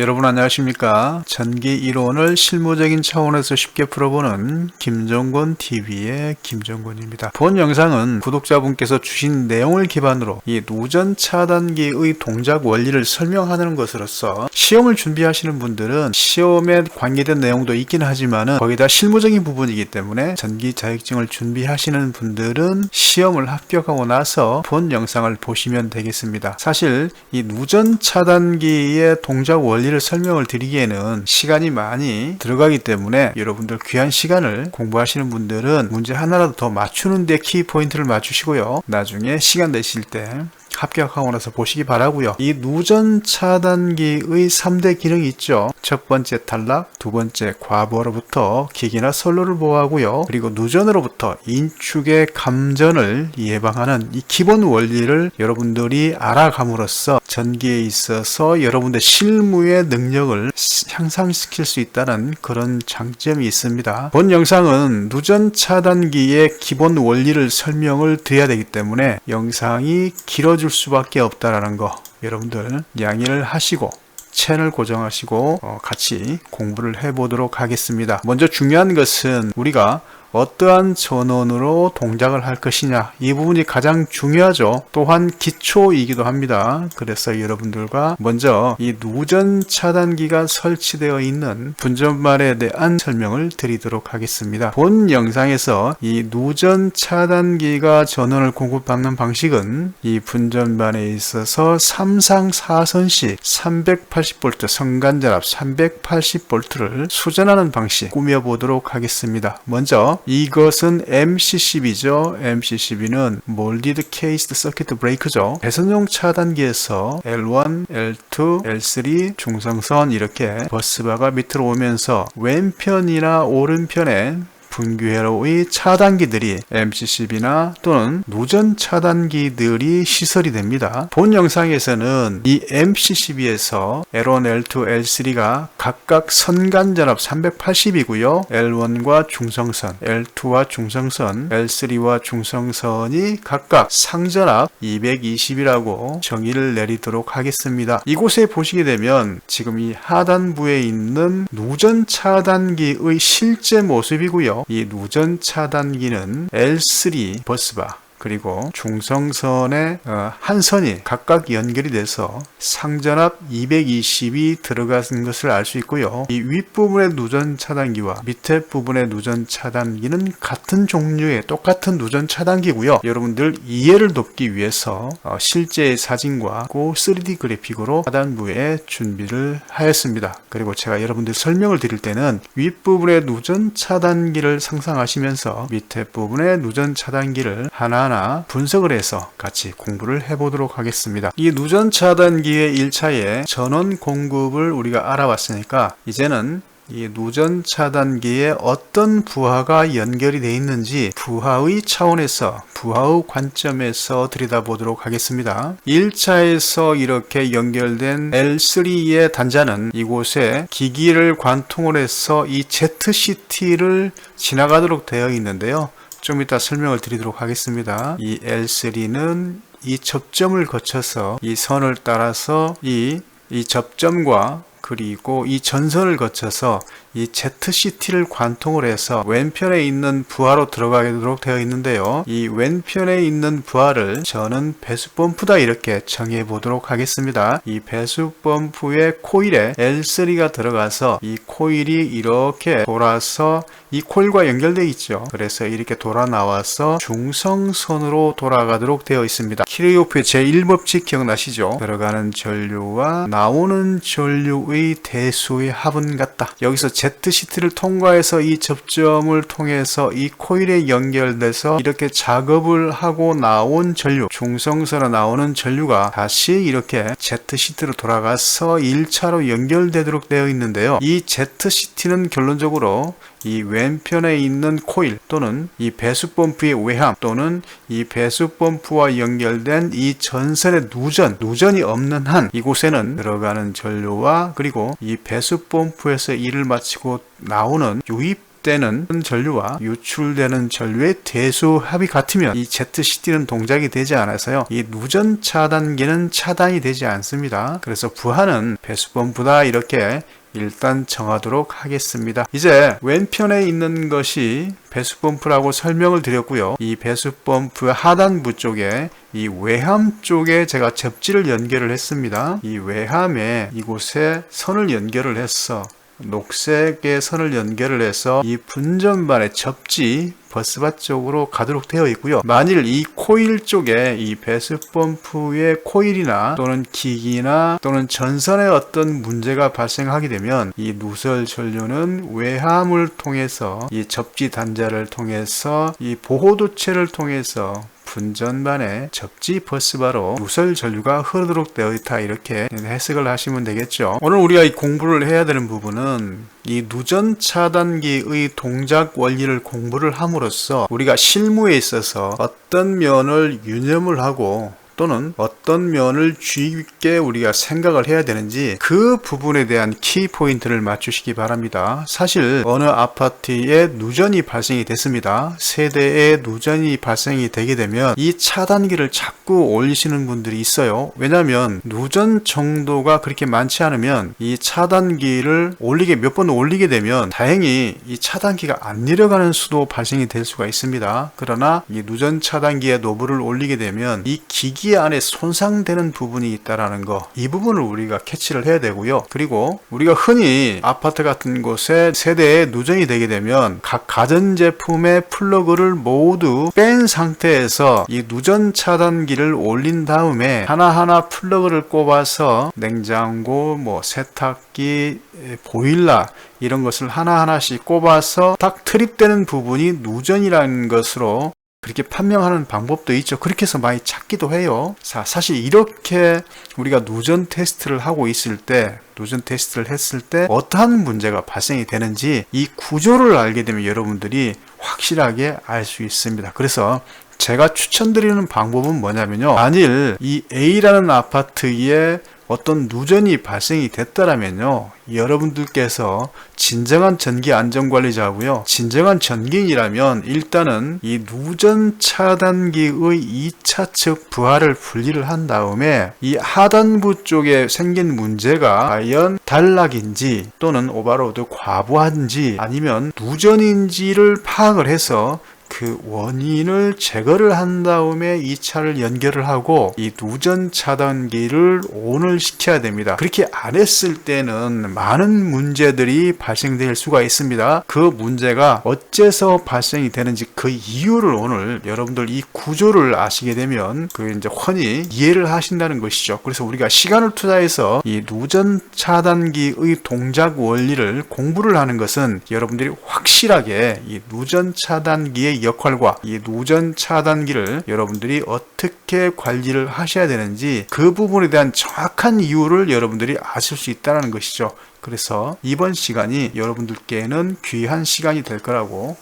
여러분 안녕하십니까? 전기 이론을 실무적인 차원에서 쉽게 풀어보는 김정권 TV의 김정권입니다. 본 영상은 구독자분께서 주신 내용을 기반으로 이 누전 차단기의 동작 원리를 설명하는 것으로서 시험을 준비하시는 분들은 시험에 관계된 내용도 있긴 하지만 거의 다 실무적인 부분이기 때문에 전기 자격증을 준비하시는 분들은 시험을 합격하고 나서 본 영상을 보시면 되겠습니다. 사실 이 누전 차단기의 동작 원리를 설명을 드리기에는 시간이 많이 들어가기 때문에 여러분들 귀한 시간을 공부하시는 분들은 문제 하나라도 더 맞추는 데 키포인트를 맞추시고요. 나중에 시간 되실 때 합격하고 나서 보시기 바라고요. 이 누전 차단기의 3대 기능이 있죠. 첫 번째 탈락, 두 번째 과부하로부터 기기나 선로를 보호하고요. 그리고 누전으로부터 인축의 감전을 예방하는 이 기본 원리를 여러분들이 알아감으로써 전기에 있어서 여러분들 실무의 능력을 향상시킬 수 있다는 그런 장점이 있습니다. 본 영상은 누전 차단기의 기본 원리를 설명을 드려야 되기 때문에 영상이 길어질 수밖에 없다라는 거 여러분들 양해를 하시고 채널 고정하시고 같이 공부를 해보도록 하겠습니다. 먼저 중요한 것은 우리가 어떠한 전원으로 동작을 할 것이냐, 이 부분이 가장 중요하죠. 또한 기초이기도 합니다. 그래서 여러분들과 먼저 이 누전 차단기가 설치되어 있는 분전반에 대한 설명을 드리도록 하겠습니다. 본 영상에서 이 누전 차단기가 전원을 공급받는 방식은 이 분전반에 있어서 3상 4선식 380V 성간전압 380V를 수전하는 방식 꾸며보도록 하겠습니다. 먼저 이것은 MC12죠. MC12는 몰디드 케이스드 서킷 브레이크죠. 배선용 차단기에서 L1, L2, L3 중성선 이렇게 버스바가 밑으로 오면서 왼편이나 오른편에 분규회로의 차단기들이 MC12나 또는 누전 차단기들이 시설이 됩니다. 본 영상에서는 이 MC12에서 L1, L2, L3가 각각 선간전압 380이고요. L1과 중성선, L2와 중성선, L3와 중성선이 각각 상전압 220이라고 정의를 내리도록 하겠습니다. 이곳에 보시게 되면 지금 이 하단부에 있는 누전 차단기의 실제 모습이고요. 이 누전 차단기는 L3 버스바 그리고 중성선의 한 선이 각각 연결이 돼서 상전압 220이 들어가는 것을 알 수 있고요. 이 윗부분의 누전 차단기와 밑에 부분의 누전 차단기는 같은 종류의 똑같은 누전 차단기고요. 여러분들 이해를 돕기 위해서 실제의 사진과 3D 그래픽으로 하단부에 준비를 하였습니다. 그리고 제가 여러분들 설명을 드릴 때는 윗부분의 누전 차단기를 상상하시면서 밑에 부분의 누전 차단기를 하나 분석을 해서 같이 공부를 해보도록 하겠습니다. 이 누전 차단기의 1차에 전원 공급을 우리가 알아봤으니까 이제는 이 누전 차단기에 어떤 부하가 연결이 되어 있는지 부하의 차원에서 부하의 관점에서 들여다보도록 하겠습니다. 1차에서 이렇게 연결된 L3의 단자는 이곳에 기기를 관통을 해서 이 ZCT를 지나가도록 되어 있는데요. 좀 이따 설명을 드리도록 하겠습니다. 이 L3는 이 접점을 거쳐서 이 선을 따라서 이 접점과 그리고 이 전선을 거쳐서 이 ZCT를 관통을 해서 왼편에 있는 부하로 들어가도록 되어 있는데요. 이 왼편에 있는 부하를 저는 배수펌프다 이렇게 정해 보도록 하겠습니다. 이 배수펌프의 코일에 L3가 들어가서 이 코일이 이렇게 돌아서 이 코일과 연결되어 있죠. 그래서 이렇게 돌아 나와서 중성선으로 돌아가도록 되어 있습니다. 키르호프의 제1법칙 기억나시죠? 들어가는 전류와 나오는 전류의 대수의 합은 같다. 여기서 ZCT를 통과해서 이 접점을 통해서 이 코일에 연결돼서 이렇게 작업을 하고 나온 전류, 중성선에 나오는 전류가 다시 이렇게 ZCT로 돌아가서 1차로 연결되도록 되어 있는데요. 이 ZCT는 결론적으로 이 왼편에 있는 코일 또는 이 배수펌프의 외함 또는 이 배수펌프와 연결된 이 전선의 누전이 없는 한 이곳에는 들어가는 전류와 그리고 이 배수펌프에서 일을 마치고 나오는 유입 투입되는 전류와 유출되는 전류의 대수합이 같으면 이 ZCT는 동작이 되지 않아서요. 이 누전 차단기는 차단이 되지 않습니다. 그래서 부하는 배수펌프다 이렇게 일단 정하도록 하겠습니다. 이제 왼편에 있는 것이 배수펌프라고 설명을 드렸고요. 이 배수펌프 하단부 쪽에 이 외함 쪽에 제가 접지를 연결을 했습니다. 이 외함에 이곳에 선을 연결을 했어. 녹색의 선을 연결을 해서 이 분전반의 접지 버스바 쪽으로 가도록 되어 있고요. 만일 이 코일 쪽에 이 배수펌프의 코일이나 또는 기기나 또는 전선에 어떤 문제가 발생하게 되면 이 누설 전류는 외함을 통해서 이 접지 단자를 통해서 이 보호도체를 통해서 분전반의 접지 버스바로 누설 전류가 흐르도록 되어 있다 이렇게 해석을 하시면 되겠죠. 오늘 우리가 이 공부를 해야 되는 부분은 이 누전 차단기의 동작 원리를 공부를 함으로써 우리가 실무에 있어서 어떤 면을 유념을 하고 또는 어떤 면을 주의 깊게 우리가 생각을 해야 되는지 그 부분에 대한 키포인트를 맞추시기 바랍니다. 사실 어느 아파트에 누전이 발생이 됐습니다. 세대에 누전이 발생이 되게 되면 이 차단기를 자꾸 올리시는 분들이 있어요. 왜냐하면 누전 정도가 그렇게 많지 않으면 이 차단기를 몇 번 올리게 되면 다행히 이 차단기가 안 내려가는 수도 발생이 될 수가 있습니다. 그러나 이 누전 차단기에 노브를 올리게 되면 이 기기 안에 손상되는 부분이 있다라는 거, 이 부분을 우리가 캐치를 해야 되고요. 그리고 우리가 흔히 아파트 같은 곳에 세대에 누전이 되게 되면 각 가전제품의 플러그를 모두 뺀 상태에서 이 누전 차단기를 올린 다음에 하나하나 플러그를 꼽아서 냉장고, 세탁기, 보일러 이런 것을 하나하나씩 꼽아서 딱 트립되는 부분이 누전이라는 것으로 그렇게 판명하는 방법도 있죠. 그렇게 해서 많이 찾기도 해요. 자, 사실 이렇게 우리가 누전 테스트를 하고 있을 때, 누전 테스트를 했을 때 어떠한 문제가 발생이 되는지 이 구조를 알게 되면 여러분들이 확실하게 알 수 있습니다. 그래서 제가 추천드리는 방법은 뭐냐면요. 만일 이 A라는 아파트에 어떤 누전이 발생이 됐다라면요, 여러분들께서 진정한 전기 안전관리자고요, 진정한 전기인이라면 일단은 이 누전 차단기의 2차 측 부하를 분리를 한 다음에 이 하단부 쪽에 생긴 문제가 과연 단락인지 또는 오버로드 과부하인지 아니면 누전인지를 파악을 해서 그 원인을 제거를 한 다음에 2차를 연결을 하고 이 누전 차단기를 ON을 시켜야 됩니다. 그렇게 안 했을 때는 많은 문제들이 발생될 수가 있습니다. 그 문제가 어째서 발생이 되는지 그 이유를 오늘 여러분들 이 구조를 아시게 되면 그 이제 훤히 이해를 하신다는 것이죠. 그래서 우리가 시간을 투자해서 이 누전 차단기의 동작 원리를 공부를 하는 것은 여러분들이 확실하게 이 누전 차단기의 역할과 이 누전 차단기를 여러분들이 어떻게 관리를 하셔야 되는지 그 부분에 대한 정확한 이유를 여러분들이 아실 수 있다는 것이죠. 그래서 이번 시간이 여러분들께는 귀한 시간이 될 거라고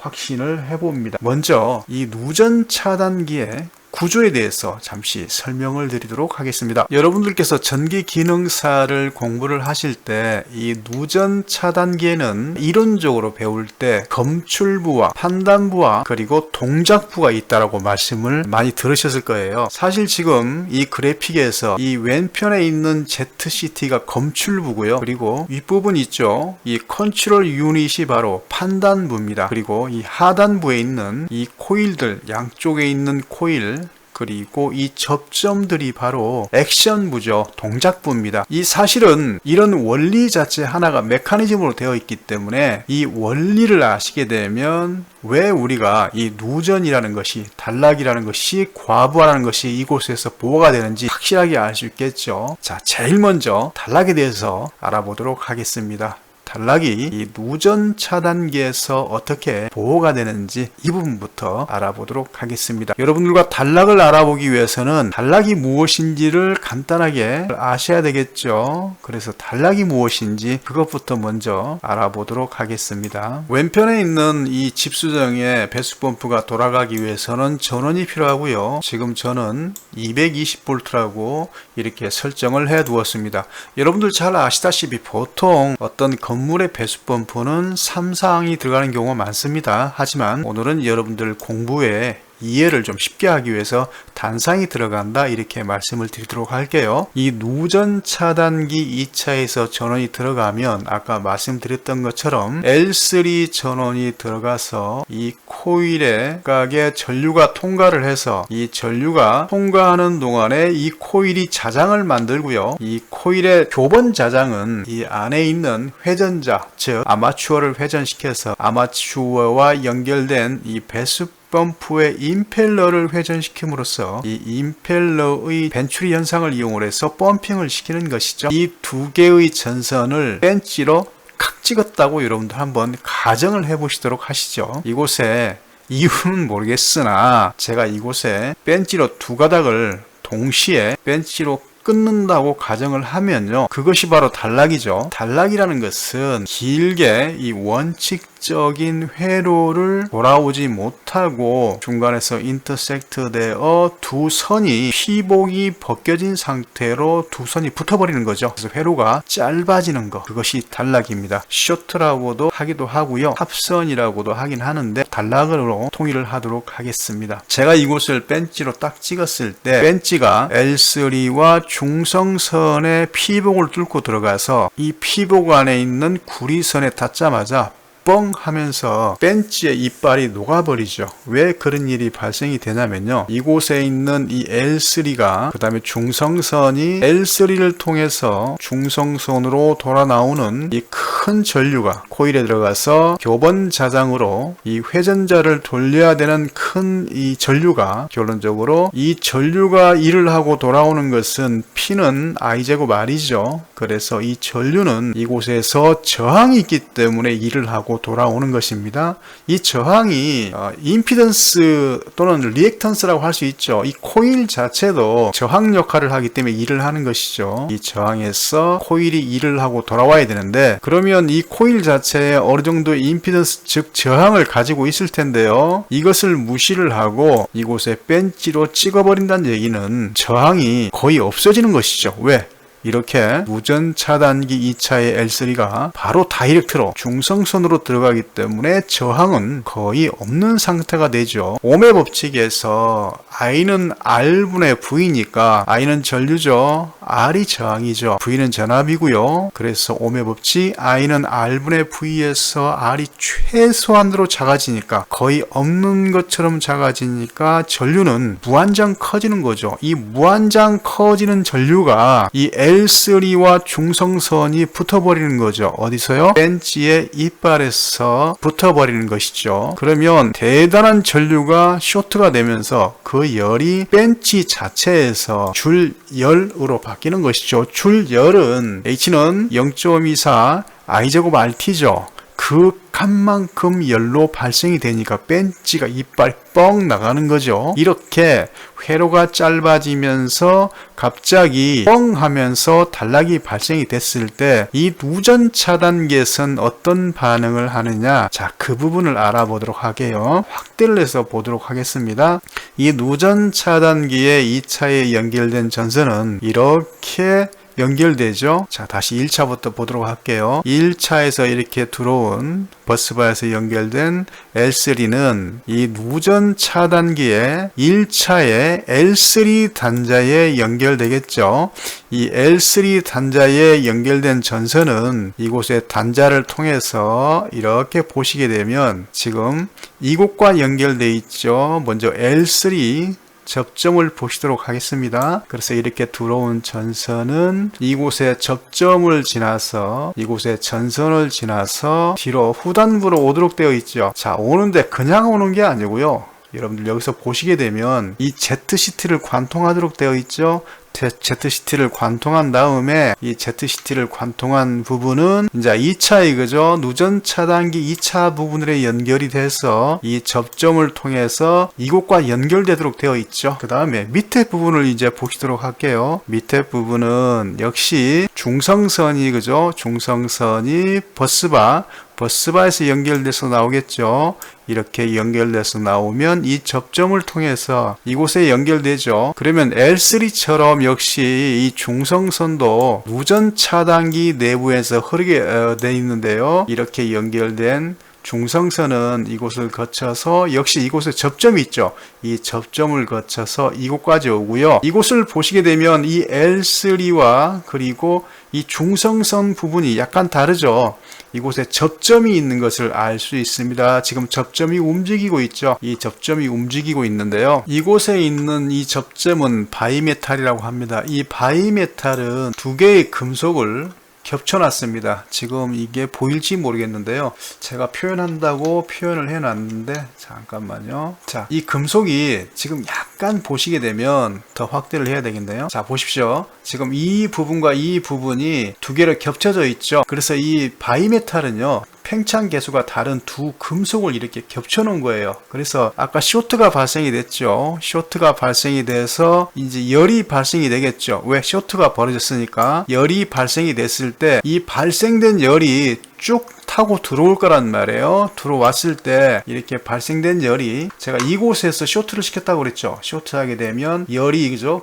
확신을 해봅니다. 먼저 이 누전 차단기의 구조에 대해서 잠시 설명을 드리도록 하겠습니다. 여러분들께서 전기 기능사를 공부를 하실 때 이 누전 차단기에는 이론적으로 배울 때 검출부와 판단부와 그리고 동작부가 있다라고 말씀을 많이 들으셨을 거예요. 사실 지금 이 그래픽에서 이 왼편에 있는 ZCT가 검출부고요. 그리고 윗부분 있죠. 이 컨트롤 유닛이 바로 판단부입니다. 그리고 이 하단부에 있는 이 코일들, 양쪽에 있는 코일, 그리고 이 접점들이 바로 액션부죠. 동작부입니다. 이 사실은 이런 원리 자체 하나가 메커니즘으로 되어 있기 때문에 이 원리를 아시게 되면 왜 우리가 이 누전이라는 것이, 단락이라는 것이, 과부하라는 것이 이곳에서 보호가 되는지 확실하게 알 수 있겠죠. 자, 제일 먼저 단락에 대해서 알아보도록 하겠습니다. 단락이 이 누전 차단기에서 어떻게 보호가 되는지 이 부분부터 알아보도록 하겠습니다. 여러분들과 단락을 알아보기 위해서는 단락이 무엇인지를 간단하게 아셔야 되겠죠. 그래서 단락이 무엇인지 그것부터 먼저 알아보도록 하겠습니다. 왼편에 있는 이 집수정의 배수펌프가 돌아가기 위해서는 전원이 필요하고요. 지금 저는 220V라고 이렇게 설정을 해 두었습니다. 여러분들 잘 아시다시피 보통 어떤 건물의 배수 범프는 3사항이 들어가는 경우가 많습니다. 하지만 오늘은 여러분들 공부에 이해를 좀 쉽게 하기 위해서 단상이 들어간다 이렇게 말씀을 드리도록 할게요. 이 누전 차단기 2차에서 전원이 들어가면 아까 말씀드렸던 것처럼 L3 전원이 들어가서 이 코일에 각각의 전류가 통과를 해서 이 전류가 통과하는 동안에 이 코일이 자장을 만들고요. 이 코일의 교번 자장은 이 안에 있는 회전자, 즉 아마추어를 회전시켜서 아마추어와 연결된 이 배수 펌프의 임펠러를 회전시킴으로써 이 임펠러의 벤츄리 현상을 이용해서 펌핑을 시키는 것이죠. 이 두 개의 전선을 벤치로 칵 찍었다고 여러분들 한번 가정을 해보시도록 하시죠. 이곳에 이유는 모르겠으나 제가 이곳에 벤치로 두 가닥을 동시에 벤치로 끊는다고 가정을 하면요, 그것이 바로 단락이죠. 단락이라는 것은 길게 이 원칙적인 회로를 돌아오지 못하고 중간에서 인터섹트 되어 두 선이 피복이 벗겨진 상태로 두 선이 붙어버리는 거죠. 그래서 회로가 짧아지는 것, 그것이 단락입니다. 쇼트라고도 하기도 하고요, 합선이라고도 하긴 하는데 단락으로 통일을 하도록 하겠습니다. 제가 이곳을 벤치로 딱 찍었을 때 벤치가 L3와 중성선의 피복을 뚫고 들어가서 이 피복 안에 있는 구리선에 닿자마자 뻥 하면서 벤치의 이빨이 녹아버리죠. 왜 그런 일이 발생이 되냐면요, 이곳에 있는 이 L3가 그 다음에 중성선이 L3를 통해서 중성선으로 돌아 나오는 이 큰 전류가 코일에 들어가서 교번 자장으로 이 회전자를 돌려야 되는 큰 이 전류가, 결론적으로 이 전류가 일을 하고 돌아오는 것은 P는 I제곱 R이죠. 그래서 이 전류는 이곳에서 저항이 있기 때문에 일을 하고 돌아오는 것입니다. 이 저항이 임피던스 또는 리액턴스라고 할 수 있죠. 이 코일 자체도 저항 역할을 하기 때문에 일을 하는 것이죠. 이 저항에서 코일이 일을 하고 돌아와야 되는데, 그러면 이 코일 자체에 어느 정도의 임피던스, 즉 저항을 가지고 있을 텐데요, 이것을 무시를 하고 이곳에 벤치로 찍어버린다는 얘기는 저항이 거의 없어지는 것이죠. 왜? 이렇게 누전 차단기 2차의 L3가 바로 다이렉트로 중성선으로 들어가기 때문에 저항은 거의 없는 상태가 되죠. ohm의 법칙에서 I는 R분의 V니까 I는 전류죠, R이 저항이죠, V는 전압이고요. 그래서 ohm의 법칙 I는 R분의 V에서 R이 최소한으로 작아지니까, 거의 없는 것처럼 작아지니까 전류는 무한정 커지는 거죠. 이 무한정 커지는 전류가 이 L3와 중성선이 붙어버리는 거죠. 어디서요? 벤치의 이빨에서 붙어버리는 것이죠. 그러면 대단한 전류가 쇼트가 되면서 그 열이 벤치 자체에서 줄열으로 바뀌는 것이죠. 줄열은 H는 0.24 I제곱 RT죠. 그 값만큼 열로 발생이 되니까 벤치가 이빨이 뻥 나가는 거죠. 이렇게 회로가 짧아지면서 갑자기 뻥 하면서 단락이 발생이 됐을 때 이 누전 차단기에선 어떤 반응을 하느냐, 자, 그 부분을 알아보도록 할게요. 확대를 해서 보도록 하겠습니다. 이 누전 차단기에 2차에 연결된 전선은 이렇게 연결되죠. 자, 다시 1차부터 보도록 할게요. 1차에서 이렇게 들어온 버스바에서 연결된 L3는 이 누전 차단기에 1차의 L3 단자에 연결되겠죠. 이 L3 단자에 연결된 전선은 이곳의 단자를 통해서 이렇게 보시게 되면 지금 이곳과 연결되어 있죠. 먼저 L3 접점을 보시도록 하겠습니다. 그래서 이렇게 들어온 전선은 이곳에 접점을 지나서 이곳에 전선을 지나서 뒤로 후단부로 오도록 되어 있죠. 자, 오는데 그냥 오는 게 아니고요, 여러분들 여기서 보시게 되면 이 ZCT를 관통하도록 되어 있죠. ZCT를 관통한 다음에 이 ZCT를 관통한 부분은 이제 2차 이거죠. 누전 차단기 2차 부분으로 연결이 돼서 이 접점을 통해서 이곳과 연결되도록 되어 있죠. 그 다음에 밑에 부분을 이제 보시도록 할게요. 밑에 부분은 역시 중성선이 그죠. 중성선이 버스바 버스바에서 연결돼서 나오겠죠. 이렇게 연결돼서 나오면 이 접점을 통해서 이곳에 연결되죠. 그러면 L3처럼 역시 이 중성선도 누전 차단기 내부에서 흐르게 되어 있는데요. 이렇게 연결된 중성선은 이곳을 거쳐서 역시 이곳에 접점이 있죠. 이 접점을 거쳐서 이곳까지 오고요. 이곳을 보시게 되면 이 L3와 그리고 이 중성선 부분이 약간 다르죠. 이곳에 접점이 있는 것을 알 수 있습니다. 지금 접점이 움직이고 있죠. 이 접점이 움직이고 있는데요. 이곳에 있는 이 접점은 바이메탈이라고 합니다. 이 바이메탈은 두 개의 금속을 겹쳐놨습니다. 지금 이게 보일지 모르겠는데요. 제가 표현한다고 표현을 해놨는데 잠깐만요. 자, 이 금속이 지금 약간 보시게 되면 더 확대를 해야 되겠네요. 자, 보십시오. 지금 이 부분과 이 부분이 두 개로 겹쳐져 있죠. 그래서 이 바이메탈은요, 팽창 계수가 다른 두 금속을 이렇게 겹쳐 놓은 거예요. 그래서 아까 쇼트가 발생이 됐죠. 쇼트가 발생이 돼서 이제 열이 발생이 되겠죠. 왜? 쇼트가 벌어졌으니까 열이 발생이 됐을 때 이 발생된 열이 쭉 타고 들어올 거란 말이에요. 들어왔을 때 이렇게 발생된 열이, 제가 이곳에서 쇼트를 시켰다고 그랬죠. 쇼트하게 되면 열이 그죠?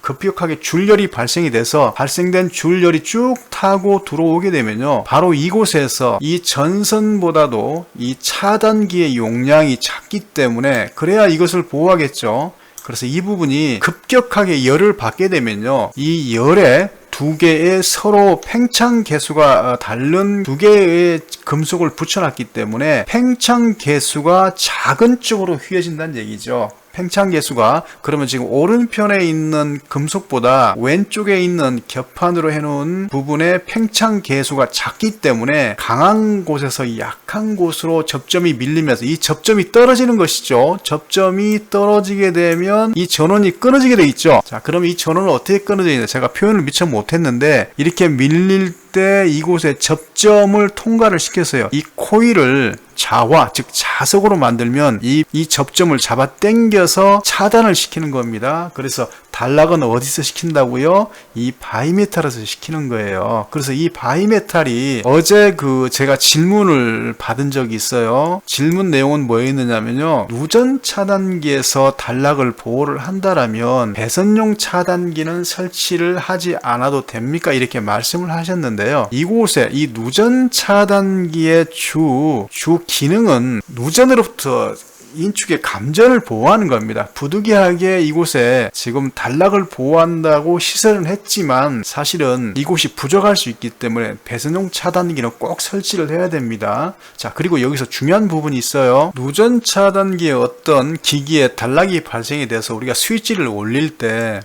급격하게 줄열이 발생이 돼서 발생된 줄열이 쭉 타고 들어오게 되면요, 바로 이곳에서 이 전선보다도 이 차단기의 용량이 작기 때문에, 그래야 이것을 보호하겠죠. 그래서 이 부분이 급격하게 열을 받게 되면요, 이 열에 두 개의 서로 팽창 계수가 다른 두 개의 금속을 붙여놨기 때문에 팽창 계수가 작은 쪽으로 휘어진다는 얘기죠. 팽창 계수가, 그러면 지금 오른편에 있는 금속보다 왼쪽에 있는 겹판으로 해놓은 부분의 팽창 계수가 작기 때문에 강한 곳에서 약한 곳으로 접점이 밀리면서 이 접점이 떨어지는 것이죠. 접점이 떨어지게 되면 이 전원이 끊어지게 돼 있죠. 자, 그럼 이 전원은 어떻게 끊어지냐? 제가 표현을 미처 못했는데, 이렇게 밀릴 때 이곳에 접점을 통과를 시켜서요, 이 코일을 자화, 즉 자석으로 만들면 이 접점을 잡아 당겨서 차단을 시키는 겁니다. 그래서 단락은 어디서 시킨다고요? 이 바이메탈에서 시키는 거예요. 그래서 이 바이메탈이 어제 제가 질문을 받은 적이 있어요. 질문 내용은 뭐였느냐면요, 누전 차단기에서 단락을 보호를 한다라면 배선용 차단기는 설치를 하지 않아도 됩니까? 이렇게 말씀을 하셨는데요. 이곳에 이 누전 차단기의 주 기능은 누전으로부터 인축의 감전을 보호하는 겁니다. 부득이하게 이곳에 지금 단락을 보호한다고 시설은 했지만 사실은 이곳이 부족할 수 있기 때문에 배선용 차단기는 꼭 설치를 해야 됩니다. 자, 그리고 여기서 중요한 부분이 있어요. 누전 차단기의 어떤 기기에 단락이 발생이 돼서 우리가 스위치를 올릴 때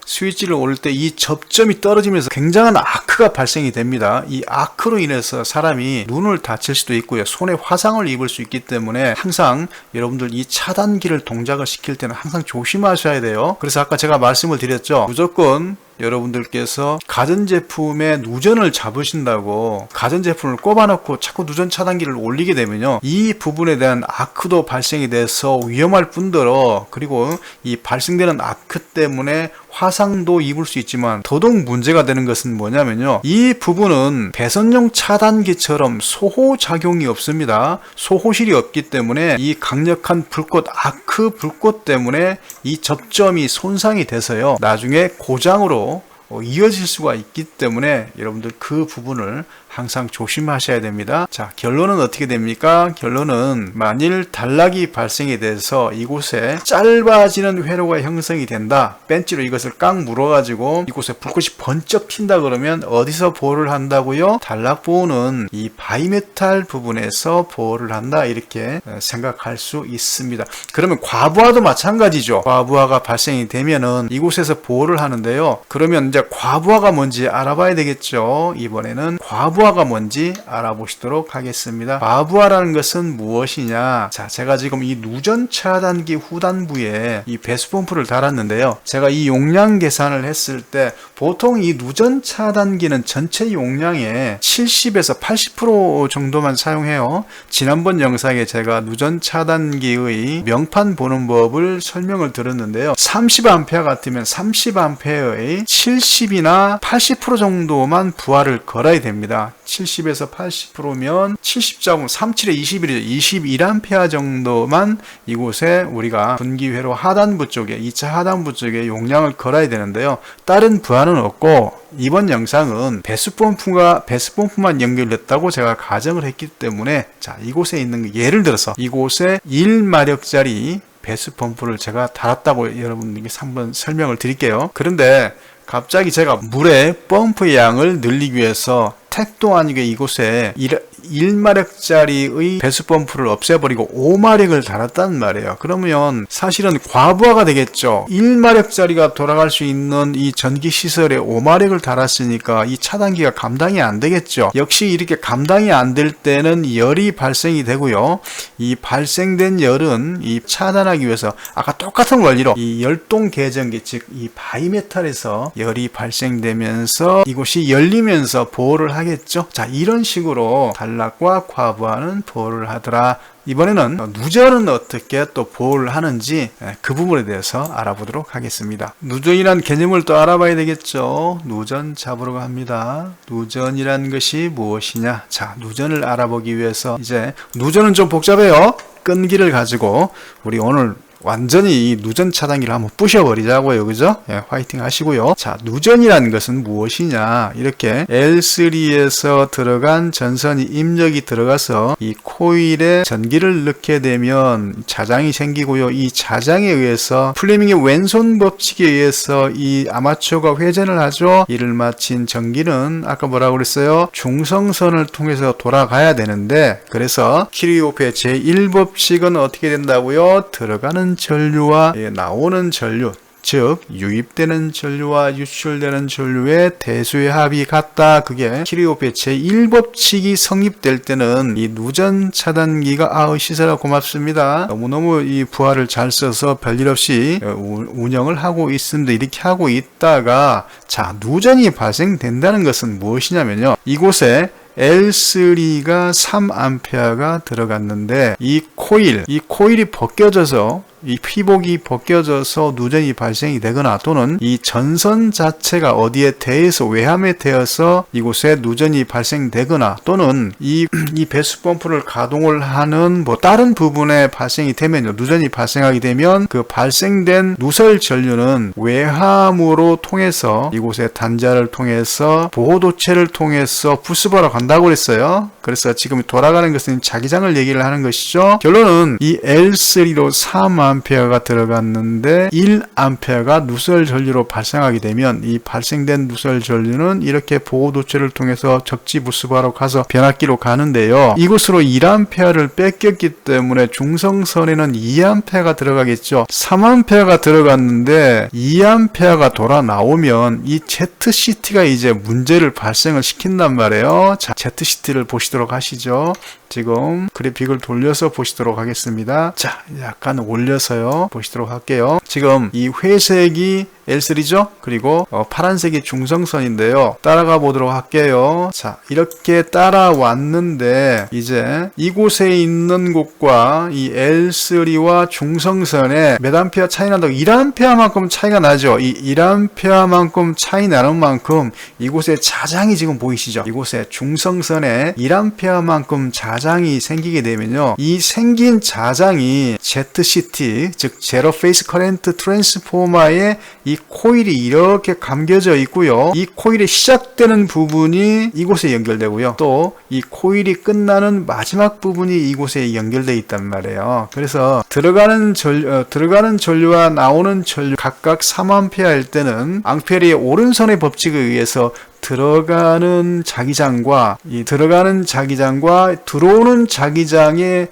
이 접점이 떨어지면서 굉장한 아크가 발생이 됩니다. 이 아크로 인해서 사람이 눈을 다칠 수도 있고요, 손에 화상을 입을 수 있기 때문에 항상 여러분들 이 차단기를 동작을 시킬 때는 항상 조심하셔야 돼요. 그래서 아까 제가 말씀을 드렸죠. 무조건 여러분들께서 가전제품의 누전을 잡으신다고 가전제품을 꼽아놓고 자꾸 누전 차단기를 올리게 되면요, 이 부분에 대한 아크도 발생이 돼서 위험할 뿐더러, 그리고 이 발생되는 아크 때문에 화상도 입을 수 있지만 더더욱 문제가 되는 것은 뭐냐면요, 이 부분은 배선용 차단기처럼 소호작용이 없습니다. 소호실이 없기 때문에 이 강력한 불꽃, 아크 불꽃 때문에 이 접점이 손상이 돼서요, 나중에 고장으로 이어질 수가 있기 때문에 여러분들 그 부분을 항상 조심하셔야 됩니다. 자, 결론은 어떻게 됩니까? 결론은 만일 단락이 발생이 돼서 이곳에 짧아지는 회로가 형성이 된다, 벤치로 이것을 깡 물어가지고 이곳에 불꽃이 번쩍 튄다 그러면 어디서 보호를 한다고요? 단락 보호는 이 바이메탈 부분에서 보호를 한다, 이렇게 생각할 수 있습니다. 그러면 과부하도 마찬가지죠. 과부하가 발생이 되면은 이곳에서 보호를 하는데요, 그러면 이제 과부하가 뭔지 알아봐야 되겠죠. 이번에는 과부하가 뭔지 알아보시도록 하겠습니다. 과부하라는 것은 무엇이냐? 자, 제가 지금 이 누전 차단기 후단부에 이 배수펌프를 달았는데요, 제가 이 용량 계산을 했을 때 보통 이 누전 차단기는 전체 용량의 70에서 80% 정도만 사용해요. 지난번 영상에 제가 누전 차단기의 명판 보는 법을 설명을 드렸는데요, 30A 같으면 30A의 70이나 80% 정도만 부하를 걸어야 됩니다. 70에서 80%면 70.37에 21이죠. 21A 정도만 이곳에 우리가 분기회로 하단부 쪽에 2차 하단부 쪽에 용량을 걸어야 되는데요. 다른 부하는 없고 이번 영상은 배수펌프만 연결됐다고 제가 가정을 했기 때문에 자, 이곳에 있는 예를 들어서 이곳에 1마력짜리 배수펌프를 제가 달았다고 여러분들께 한번 설명을 드릴게요. 그런데 갑자기 제가 물의 펌프의 양을 늘리기 위해서 택도 아니게 이곳에 1마력짜리의 배수펌프를 없애버리고 5마력을 달았단 말이에요. 그러면 사실은 과부하가 되겠죠. 1마력짜리가 돌아갈 수 있는 이 전기시설에 5마력을 달았으니까 이 차단기가 감당이 안 되겠죠. 역시 이렇게 감당이 안 될 때는 열이 발생이 되고요. 이 발생된 열은 이 차단하기 위해서 아까 똑같은 원리로 이 열동 계전기 즉 이 바이메탈에서 열이 발생되면서 이곳이 열리면서 보호를 하겠죠. 자, 이런 식으로 단락과 과부하는 보호를 하더라. 이번에는 누전은 어떻게 또 보호를 하는지 그 부분에 대해서 알아보도록 하겠습니다. 누전이란 개념을 또 알아봐야 되겠죠. 누전 잡으러 합니다. 누전이란 것이 무엇이냐? 자, 누전을 알아보기 위해서 이제 누전은 좀 복잡해요. 끈기를 가지고 우리 오늘 완전히 이 누전 차단기를 한번 부셔버리자고요. 그죠? 예, 화이팅 하시고요. 자, 누전이라는 것은 무엇이냐? 이렇게 L3에서 들어간 전선이 입력이 들어가서 이 코일에 전기를 넣게 되면 자장이 생기고요. 이 자장에 의해서 플레밍의 왼손 법칙에 의해서 이 아마추어가 회전을 하죠. 이를 마친 전기는 아까 뭐라고 그랬어요? 중성선을 통해서 돌아가야 되는데 그래서 키르호프의 제1법칙은 어떻게 된다고요? 들어가는 전류와 나오는 전류 즉 유입되는 전류와 유출되는 전류의 대수의 합이 같다. 그게 키르호프의 제1법칙이 성립될 때는 이 누전 차단기가 시설아 고맙습니다. 너무너무 이 부하를 잘 써서 별일 없이 운영을 하고 있습니다. 이렇게 하고 있다가 자, 누전이 발생된다는 것은 무엇이냐면요. 이곳에 L3가 3A가 들어갔는데 이 코일이 벗겨져서 이 피복이 벗겨져서 누전이 발생이 되거나 또는 이 전선 자체가 어디에 대해서 외함에 대해서 이곳에 누전이 발생되거나 또는 이 배수펌프를 가동을 하는 뭐 다른 부분에 발생이 되면요. 누전이 발생하게 되면 그 발생된 누설 전류는 외함으로 통해서 이곳에 단자를 통해서 보호도체를 통해서 부스바로 간다고 그랬어요. 그래서 지금 돌아가는 것은 자기장을 얘기를 하는 것이죠. 결론은 이 L3로 3A가 들어갔는데 1A가 누설 전류로 발생하게 되면 이 발생된 누설 전류는 이렇게 보호도체를 통해서 적지 부스바로 가서 변압기로 가는데요. 이곳으로 1A를 뺏겼기 때문에 중성선에는 2A가 들어가겠죠. 3A가 들어갔는데 2A가 돌아 나오면 이 ZCT가 이제 문제를 발생을 시킨단 말이에요. 자, ZCT를 보시도록 하시죠. 지금 그래픽을 돌려서 보시도록 하겠습니다. 자, 약간 올려서요. 보시도록 할게요. 지금 이 회색이 L3죠? 그리고 파란색이 중성선인데요. 따라가 보도록 할게요. 자, 이렇게 따라왔는데 이제 이곳에 있는 곳과 이 L3와 중성선에 몇 암페어 차이 난다고 1A만큼 차이가 나죠. 이 1A만큼 차이 나는 만큼 이곳에 자장이 지금 보이시죠? 이곳에 중성선에 1A만큼 자장이 생기게 되면요. 이 생긴 자장이 ZCT 즉 제로 페이스 커런트 트랜스포머의 이 코일이 이렇게 감겨져 있고요. 이 코일이 시작되는 부분이 이곳에 연결되고요. 또 이 코일이 끝나는 마지막 부분이 이곳에 연결되어 있단 말이에요. 그래서 들어가는 전류와 나오는 전류 각각 3A일 때는 앙페리의 오른손의 법칙에 의해서 들어가는 자기장과 들어오는 자기장의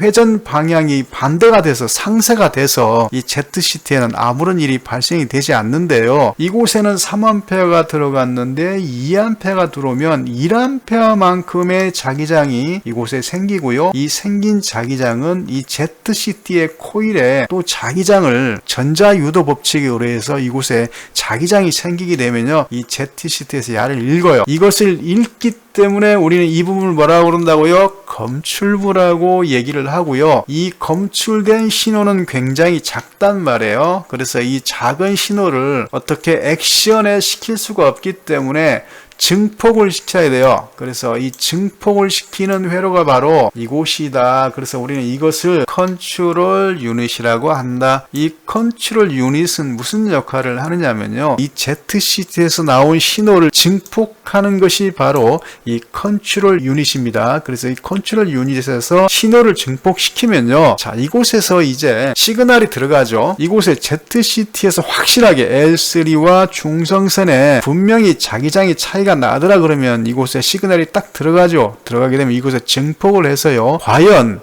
회전 방향이 반대가 돼서 상쇄가 돼서 이 ZCT에는 아무런 일이 발생이 되지 않는데요. 이곳에는 3A가 들어갔는데 2A가 들어오면 1A만큼의 자기장이 이곳에 생기고요. 이 생긴 자기장은 이 ZCT의 코일에 또 자기장을 전자유도 법칙에 의해서 이곳에 자기장이 생기게 되면요. 이 ZCT에서 야를 읽어요. 이것을 읽기 때문에 우리는 이 부분을 뭐라고 그런다고요? 검출부라고 얘기를 하고요. 이 검출된 신호는 굉장히 작단 말이에요. 그래서 이 작은 신호를 어떻게 액션에 시킬 수가 없기 때문에 증폭을 시켜야 돼요. 그래서 이 증폭을 시키는 회로가 바로 이곳이다. 그래서 우리는 이것을 컨트롤 유닛이라고 한다. 이 컨트롤 유닛은 무슨 역할을 하느냐면요, 이 ZCT에서 나온 신호를 증폭하는 것이 바로 이 컨트롤 유닛입니다. 그래서 이 컨트롤 유닛에서 신호를 증폭시키면요, 자, 이곳에서 이제 시그널이 들어가죠. 이곳에 ZCT에서 확실하게 L3와 중성선에 분명히 자기장이 차이가 나더라 그러면 이곳에 시그널이 딱 들어가죠. 들어가게 되면 이곳에 증폭을 해서요, 과연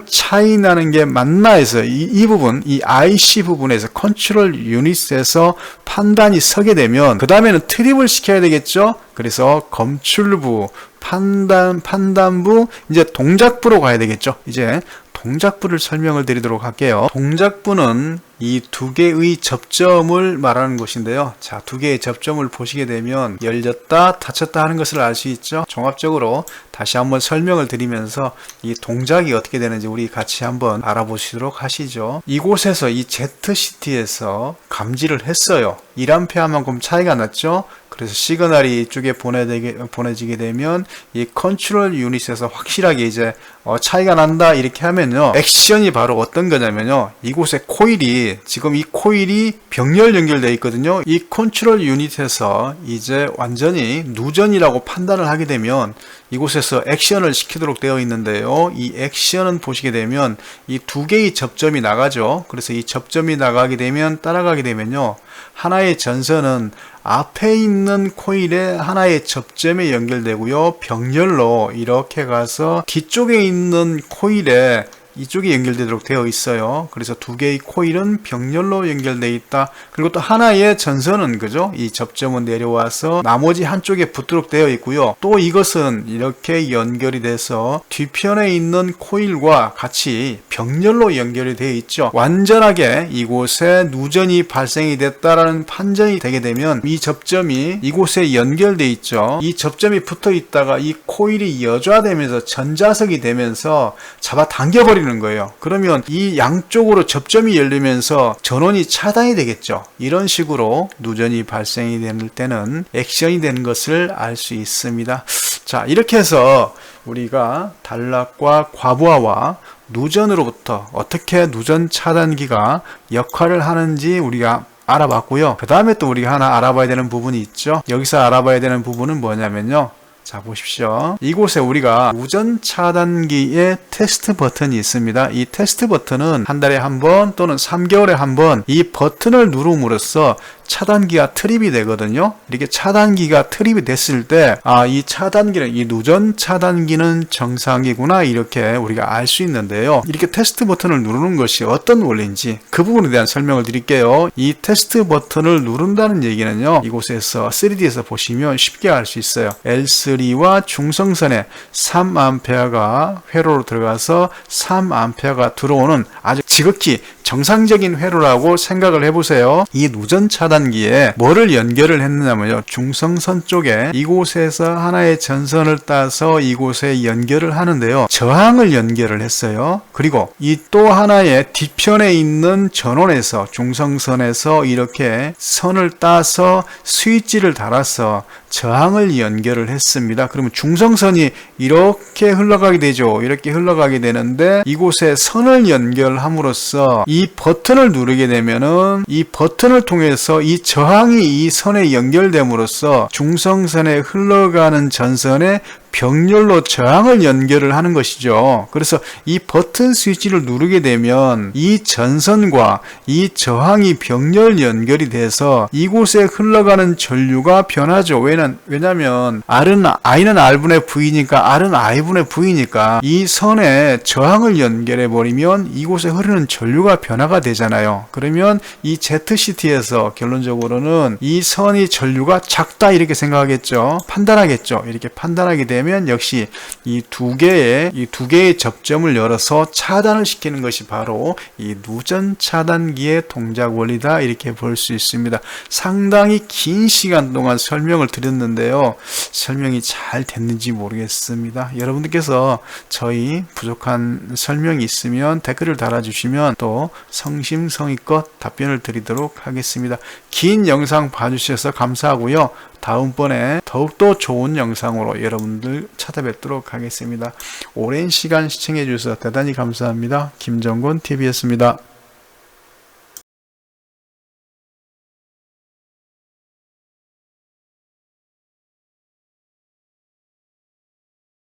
차이 나는 게 맞나 해서 이 부분, 이 IC 부분에서 컨트롤 유닛에서 판단이 서게 되면 그 다음에는 트립을 시켜야 되겠죠. 그래서 검출부, 판단부, 이제 동작부로 가야 되겠죠. 이제 동작부를 설명을 드리도록 할게요. 동작부는 이 두 개의 접점을 말하는 것인데요. 자, 두 개의 접점을 보시게 되면 열렸다, 닫혔다 하는 것을 알 수 있죠. 종합적으로 다시 한번 설명을 드리면서 이 동작이 어떻게 되는지 우리 같이 한번 알아보시도록 하시죠. 이곳에서 이 ZCT에서 감지를 했어요. 1A만큼 차이가 났죠. 그래서 시그널이 이쪽에 보내지게 되면 이 컨트롤 유닛에서 확실하게 이제 차이가 난다 이렇게 하면요, 액션이 바로 어떤 거냐면요, 이곳에 코일이, 지금 이 코일이 병렬 연결되어 있거든요. 이 컨트롤 유닛에서 이제 완전히 누전이라고 판단을 하게 되면 이곳에서 액션을 시키도록 되어 있는데요, 이 액션은 보시게 되면 이 두 개의 접점이 나가죠. 그래서 이 접점이 나가게 되면, 따라가게 되면요, 하나의 전선은 앞에 있는 코일에 하나의 접점에 연결되고요, 병렬로 이렇게 가서 뒤쪽에 있는 코일에 이쪽이 연결되도록 되어 있어요. 그래서 두 개의 코일은 병렬로 연결되어 있다. 그리고 또 하나의 전선은, 그죠, 이 접점은 내려와서 나머지 한쪽에 붙도록 되어 있고요. 또 이것은 이렇게 연결이 돼서 뒤편에 있는 코일과 같이 병렬로 연결이 되어 있죠. 완전하게 이곳에 누전이 발생이 됐다라는 판정이 되게 되면 이 접점이 이곳에 연결되어 있죠. 이 접점이 붙어 있다가 이 코일이 여좌되면서 전자석이 되면서 잡아당겨버리는 거예요. 그러면 이 양쪽으로 접점이 열리면서 전원이 차단이 되겠죠. 이런 식으로 누전이 발생이 될 때는 액션이 되는 것을 알 수 있습니다. 자, 이렇게 해서 우리가 단락과 과부하와 누전으로부터 어떻게 누전 차단기가 역할을 하는지 우리가 알아봤고요. 그 다음에 또 우리가 하나 알아봐야 되는 부분이 있죠. 여기서 알아봐야 되는 부분은 뭐냐면요, 자, 보십시오. 이곳에 우리가 누전 차단기의 테스트 버튼이 있습니다. 이 테스트 버튼은 한 달에 한 번 또는 3개월에 한 번 이 버튼을 누름으로써 차단기가 트립이 되거든요. 이렇게 차단기가 트립이 됐을 때, 이 차단기는, 이 누전 차단기는 정상이구나, 이렇게 우리가 알 수 있는데요. 이렇게 테스트 버튼을 누르는 것이 어떤 원리인지 그 부분에 대한 설명을 드릴게요. 이 테스트 버튼을 누른다는 얘기는요, 이곳에서 3D에서 보시면 쉽게 알 수 있어요. L3와 중성선에 3A가 회로로 들어가서 3A가 들어오는 아주 지극히 정상적인 회로라고 생각을 해보세요. 이 누전 차단기에 뭐를 연결을 했느냐면요, 중성선 쪽에 이곳에서 하나의 전선을 따서 이곳에 연결을 하는데요, 저항을 연결을 했어요. 그리고 이 또 하나의 뒤편에 있는 전원에서, 중성선에서 이렇게 선을 따서 스위치를 달아서 저항을 연결을 했습니다. 그러면 중성선이 이렇게 흘러가게 되죠. 이렇게 흘러가게 되는데 이곳에 선을 연결함으로써 이 버튼을 누르게 되면은 이 버튼을 통해서 이 저항이 이 선에 연결됨으로써 중성선에 흘러가는 전선에 병렬로 저항을 연결을 하는 것이죠. 그래서 이 버튼 스위치를 누르게 되면 이 전선과 이 저항이 병렬 연결이 돼서 이곳에 흘러가는 전류가 변하죠. 왜냐면 I는 R분의 V니까 R은 I분의 V니까 이 선에 저항을 연결해 버리면 이곳에 흐르는 전류가 변화가 되잖아요. 그러면 이 ZCT에서 결론적으로는 이 선이 전류가 작다 이렇게 생각하겠죠. 판단하겠죠. 이렇게 판단하게 되면 역시 이 두 개의 접점을 열어서 차단을 시키는 것이 바로 이 누전 차단기의 동작 원리다, 이렇게 볼 수 있습니다. 상당히 긴 시간 동안 설명을 드렸는데요, 설명이 잘 됐는지 모르겠습니다. 여러분들께서 저희 부족한 설명이 있으면 댓글을 달아주시면 또 성심성의껏 답변을 드리도록 하겠습니다. 긴 영상 봐주셔서 감사하고요. 다음번에 더욱더 좋은 영상으로 여러분들 찾아뵙도록 하겠습니다. 오랜 시간 시청해 주셔서 대단히 감사합니다. 김정곤TV였습니다.